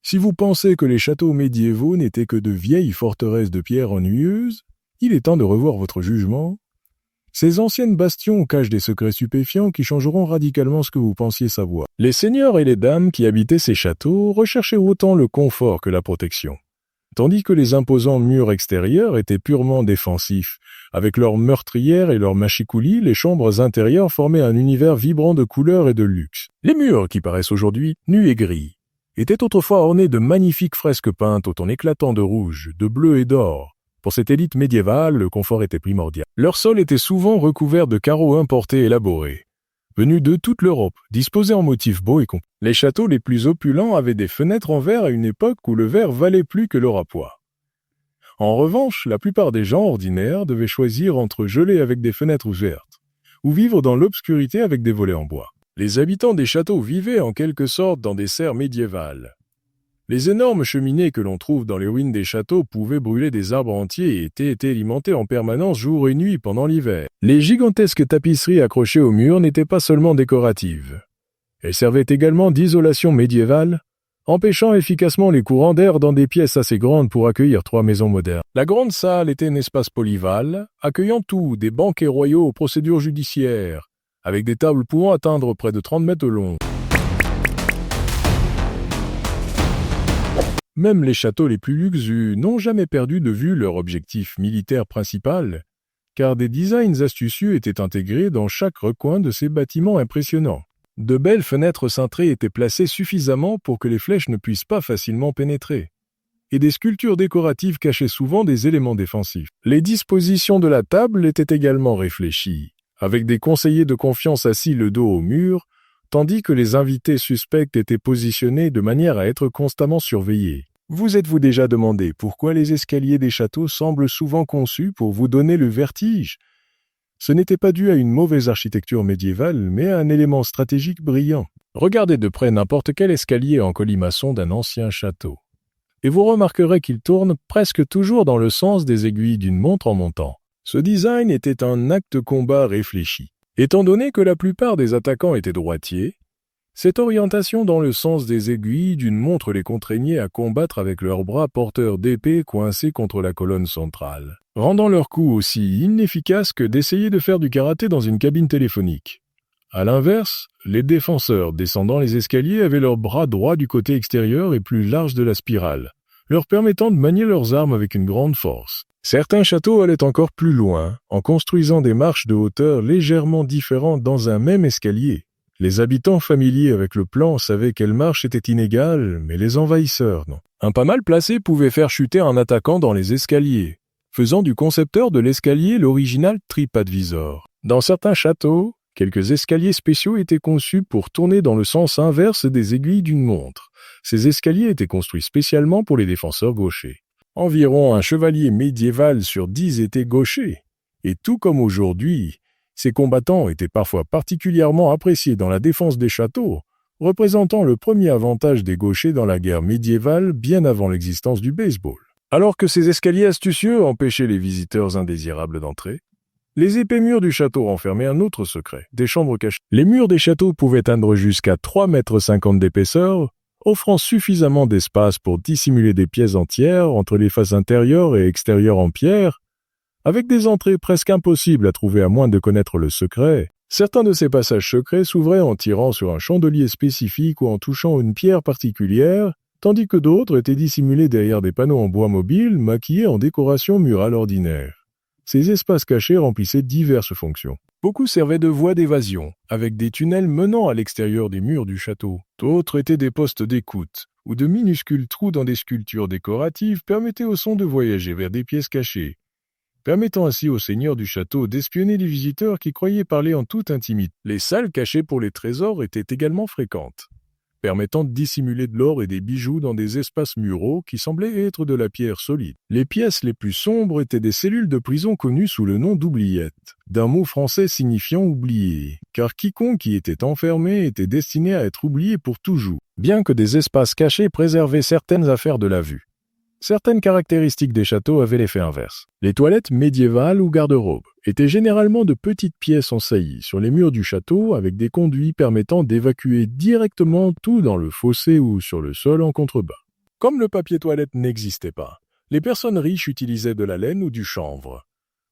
Si vous pensez que les châteaux médiévaux n'étaient que de vieilles forteresses de pierre ennuyeuses, il est temps de revoir votre jugement. Ces anciennes bastions cachent des secrets stupéfiants qui changeront radicalement ce que vous pensiez savoir. Les seigneurs et les dames qui habitaient ces châteaux recherchaient autant le confort que la protection, tandis que les imposants murs extérieurs étaient purement défensifs. Avec leurs meurtrières et leurs machicoulis, les chambres intérieures formaient un univers vibrant de couleurs et de luxe. Les murs, qui paraissent aujourd'hui nus et gris, étaient autrefois ornés de magnifiques fresques peintes au ton éclatant de rouge, de bleu et d'or. Pour cette élite médiévale, le confort était primordial. Leur sol était souvent recouvert de carreaux importés élaborés, venus de toute l'Europe, disposés en motifs beaux et complets. Les châteaux les plus opulents avaient des fenêtres en verre à une époque où le verre valait plus que l'or à pois. En revanche, la plupart des gens ordinaires devaient choisir entre geler avec des fenêtres ouvertes, ou vivre dans l'obscurité avec des volets en bois. Les habitants des châteaux vivaient en quelque sorte dans des serres médiévales. Les énormes cheminées que l'on trouve dans les ruines des châteaux pouvaient brûler des arbres entiers et étaient alimentées en permanence jour et nuit pendant l'hiver. Les gigantesques tapisseries accrochées aux murs n'étaient pas seulement décoratives. Elles servaient également d'isolation médiévale, empêchant efficacement les courants d'air dans des pièces assez grandes pour accueillir 3 maisons modernes. La grande salle était un espace polyval, accueillant tout, des banquets royaux aux procédures judiciaires, avec des tables pouvant atteindre près de 30 mètres de long. Même les châteaux les plus luxueux n'ont jamais perdu de vue leur objectif militaire principal, car des designs astucieux étaient intégrés dans chaque recoin de ces bâtiments impressionnants. De belles fenêtres cintrées étaient placées suffisamment pour que les flèches ne puissent pas facilement pénétrer, et des sculptures décoratives cachaient souvent des éléments défensifs. Les dispositions de la table étaient également réfléchies, avec des conseillers de confiance assis le dos au mur, tandis que les invités suspects étaient positionnés de manière à être constamment surveillés. Vous êtes-vous déjà demandé pourquoi les escaliers des châteaux semblent souvent conçus pour vous donner le vertige? Ce n'était pas dû à une mauvaise architecture médiévale, mais à un élément stratégique brillant. Regardez de près n'importe quel escalier en colimaçon d'un ancien château, et vous remarquerez qu'il tourne presque toujours dans le sens des aiguilles d'une montre en montant. Ce design était un acte de combat réfléchi. Étant donné que la plupart des attaquants étaient droitiers, cette orientation dans le sens des aiguilles d'une montre les contraignait à combattre avec leurs bras porteurs d'épées coincés contre la colonne centrale, rendant leur coup aussi inefficace que d'essayer de faire du karaté dans une cabine téléphonique. À l'inverse, les défenseurs descendant les escaliers avaient leurs bras droits du côté extérieur et plus large de la spirale, leur permettant de manier leurs armes avec une grande force. Certains châteaux allaient encore plus loin, en construisant des marches de hauteur légèrement différentes dans un même escalier. Les habitants familiers avec le plan savaient quelle marche était inégale, mais les envahisseurs non. Un pas mal placé pouvait faire chuter un attaquant dans les escaliers, faisant du concepteur de l'escalier l'original TripAdvisor. Dans certains châteaux, quelques escaliers spéciaux étaient conçus pour tourner dans le sens inverse des aiguilles d'une montre. Ces escaliers étaient construits spécialement pour les défenseurs gauchers. Environ un chevalier médiéval sur 10 était gaucher, et tout comme aujourd'hui, ces combattants étaient parfois particulièrement appréciés dans la défense des châteaux, représentant le premier avantage des gauchers dans la guerre médiévale bien avant l'existence du baseball. Alors que ces escaliers astucieux empêchaient les visiteurs indésirables d'entrer, les épais murs du château renfermaient un autre secret, des chambres cachées. Les murs des châteaux pouvaient atteindre jusqu'à 3,50 m d'épaisseur, offrant suffisamment d'espace pour dissimuler des pièces entières entre les faces intérieures et extérieures en pierre, avec des entrées presque impossibles à trouver à moins de connaître le secret. Certains de ces passages secrets s'ouvraient en tirant sur un chandelier spécifique ou en touchant une pierre particulière, tandis que d'autres étaient dissimulés derrière des panneaux en bois mobile maquillés en décoration murale ordinaire. Ces espaces cachés remplissaient diverses fonctions. Beaucoup servaient de voies d'évasion, avec des tunnels menant à l'extérieur des murs du château. D'autres étaient des postes d'écoute, où de minuscules trous dans des sculptures décoratives permettaient au son de voyager vers des pièces cachées, permettant ainsi aux seigneurs du château d'espionner les visiteurs qui croyaient parler en toute intimité. Les salles cachées pour les trésors étaient également fréquentes, permettant de dissimuler de l'or et des bijoux dans des espaces muraux qui semblaient être de la pierre solide. Les pièces les plus sombres étaient des cellules de prison connues sous le nom d'oubliettes, d'un mot français signifiant oublié, car quiconque y était enfermé était destiné à être oublié pour toujours, bien que des espaces cachés préservaient certaines affaires de la vue. Certaines caractéristiques des châteaux avaient l'effet inverse. Les toilettes médiévales ou garde-robes étaient généralement de petites pièces en saillie sur les murs du château avec des conduits permettant d'évacuer directement tout dans le fossé ou sur le sol en contrebas. Comme le papier toilette n'existait pas, les personnes riches utilisaient de la laine ou du chanvre,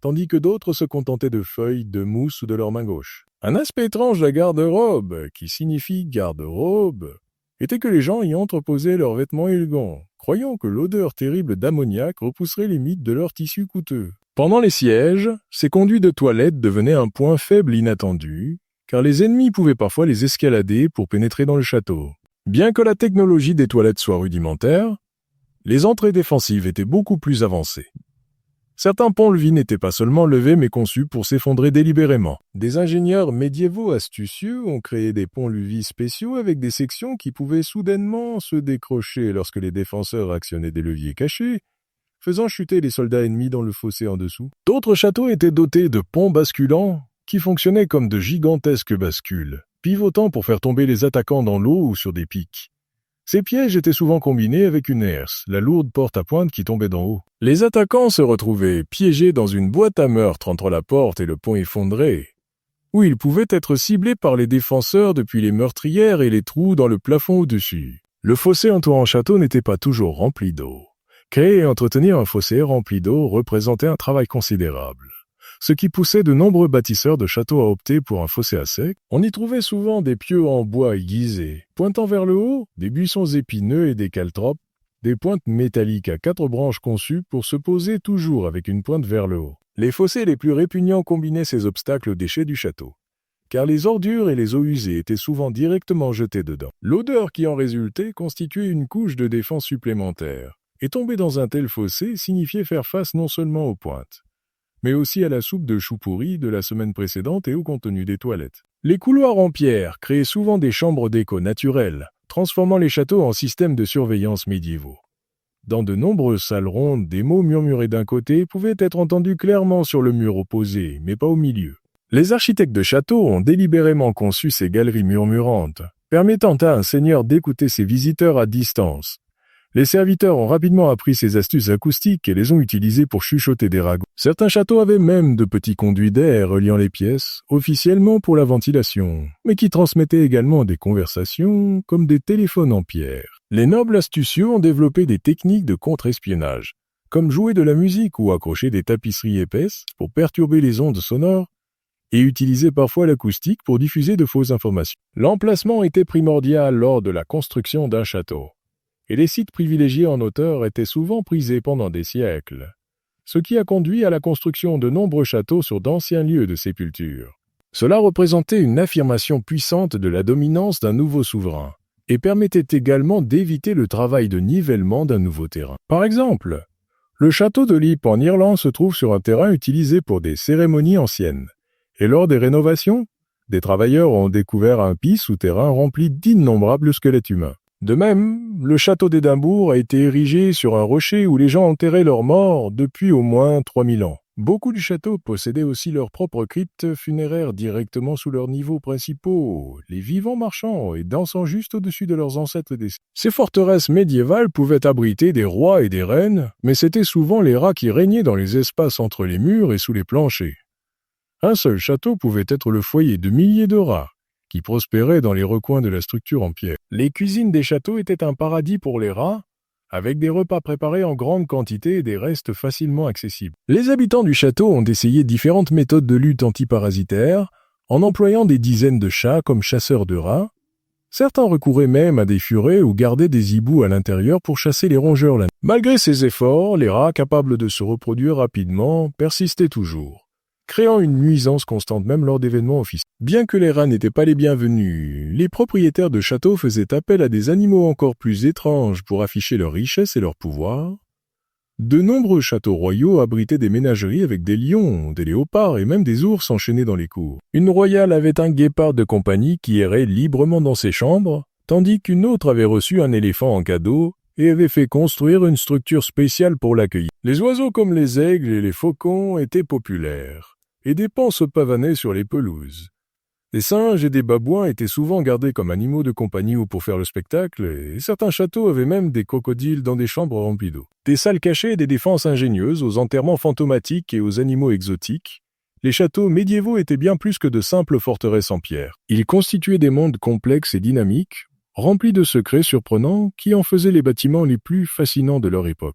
tandis que d'autres se contentaient de feuilles, de mousse ou de leur main gauche. Un aspect étrange de la garde-robe, qui signifie garde-robe, était que les gens y entreposaient leurs vêtements élégants, croyant que l'odeur terrible d'ammoniac repousserait les mites de leurs tissus coûteux. Pendant les sièges, ces conduits de toilette devenaient un point faible inattendu, car les ennemis pouvaient parfois les escalader pour pénétrer dans le château. Bien que la technologie des toilettes soit rudimentaire, les entrées défensives étaient beaucoup plus avancées. Certains ponts-levis n'étaient pas seulement levés mais conçus pour s'effondrer délibérément. Des ingénieurs médiévaux astucieux ont créé des ponts-levis spéciaux avec des sections qui pouvaient soudainement se décrocher lorsque les défenseurs actionnaient des leviers cachés, faisant chuter les soldats ennemis dans le fossé en dessous. D'autres châteaux étaient dotés de ponts basculants qui fonctionnaient comme de gigantesques bascules, pivotant pour faire tomber les attaquants dans l'eau ou sur des pics. Ces pièges étaient souvent combinés avec une herse, la lourde porte à pointe qui tombait d'en haut. Les attaquants se retrouvaient piégés dans une boîte à meurtre entre la porte et le pont effondré, où ils pouvaient être ciblés par les défenseurs depuis les meurtrières et les trous dans le plafond au-dessus. Le fossé entourant le château n'était pas toujours rempli d'eau. Créer et entretenir un fossé rempli d'eau représentait un travail considérable, ce qui poussait de nombreux bâtisseurs de châteaux à opter pour un fossé à sec. On y trouvait souvent des pieux en bois aiguisés, pointant vers le haut, des buissons épineux et des caltropes, des pointes métalliques à 4 branches conçues pour se poser toujours avec une pointe vers le haut. Les fossés les plus répugnants combinaient ces obstacles aux déchets du château, car les ordures et les eaux usées étaient souvent directement jetées dedans. L'odeur qui en résultait constituait une couche de défense supplémentaire, et tomber dans un tel fossé signifiait faire face non seulement aux pointes, mais aussi à la soupe de choux pourris de la semaine précédente et au contenu des toilettes. Les couloirs en pierre créaient souvent des chambres d'écho naturelles, transformant les châteaux en systèmes de surveillance médiévaux. Dans de nombreuses salles rondes, des mots murmurés d'un côté pouvaient être entendus clairement sur le mur opposé, mais pas au milieu. Les architectes de châteaux ont délibérément conçu ces galeries murmurantes, permettant à un seigneur d'écouter ses visiteurs à distance. Les serviteurs ont rapidement appris ces astuces acoustiques et les ont utilisées pour chuchoter des ragots. Certains châteaux avaient même de petits conduits d'air reliant les pièces, officiellement pour la ventilation, mais qui transmettaient également des conversations comme des téléphones en pierre. Les nobles astucieux ont développé des techniques de contre-espionnage, comme jouer de la musique ou accrocher des tapisseries épaisses pour perturber les ondes sonores, et utiliser parfois l'acoustique pour diffuser de fausses informations. L'emplacement était primordial lors de la construction d'un château, et les sites privilégiés en hauteur étaient souvent prisés pendant des siècles, ce qui a conduit à la construction de nombreux châteaux sur d'anciens lieux de sépulture. Cela représentait une affirmation puissante de la dominance d'un nouveau souverain, et permettait également d'éviter le travail de nivellement d'un nouveau terrain. Par exemple, le château de Lippe en Irlande se trouve sur un terrain utilisé pour des cérémonies anciennes, et lors des rénovations, des travailleurs ont découvert un puits souterrain rempli d'innombrables squelettes humains. De même, le château d'Édimbourg a été érigé sur un rocher où les gens enterraient leurs morts depuis au moins 3000 ans. Beaucoup du château possédaient aussi leurs propres cryptes funéraires directement sous leurs niveaux principaux, les vivants marchant et dansant juste au-dessus de leurs ancêtres décédés. Ces forteresses médiévales pouvaient abriter des rois et des reines, mais c'était souvent les rats qui régnaient dans les espaces entre les murs et sous les planchers. Un seul château pouvait être le foyer de milliers de rats, qui prospéraient dans les recoins de la structure en pierre. Les cuisines des châteaux étaient un paradis pour les rats, avec des repas préparés en grande quantité et des restes facilement accessibles. Les habitants du château ont essayé différentes méthodes de lutte antiparasitaire, en employant des dizaines de chats comme chasseurs de rats. Certains recouraient même à des furets ou gardaient des hiboux à l'intérieur pour chasser les rongeurs la nuit. Malgré ces efforts, les rats capables de se reproduire rapidement persistaient toujours, créant une nuisance constante même lors d'événements officiels. Bien que les rats n'étaient pas les bienvenus, les propriétaires de châteaux faisaient appel à des animaux encore plus étranges pour afficher leur richesse et leur pouvoir. De nombreux châteaux royaux abritaient des ménageries avec des lions, des léopards et même des ours enchaînés dans les cours. Une royale avait un guépard de compagnie qui errait librement dans ses chambres, tandis qu'une autre avait reçu un éléphant en cadeau et avait fait construire une structure spéciale pour l'accueillir. Les oiseaux comme les aigles et les faucons étaient populaires, et des paons se pavanaient sur les pelouses. Des singes et des babouins étaient souvent gardés comme animaux de compagnie ou pour faire le spectacle, et certains châteaux avaient même des crocodiles dans des chambres remplies d'eau. Des salles cachées et des défenses ingénieuses aux enterrements fantomatiques et aux animaux exotiques, les châteaux médiévaux étaient bien plus que de simples forteresses en pierre. Ils constituaient des mondes complexes et dynamiques, remplis de secrets surprenants qui en faisaient les bâtiments les plus fascinants de leur époque.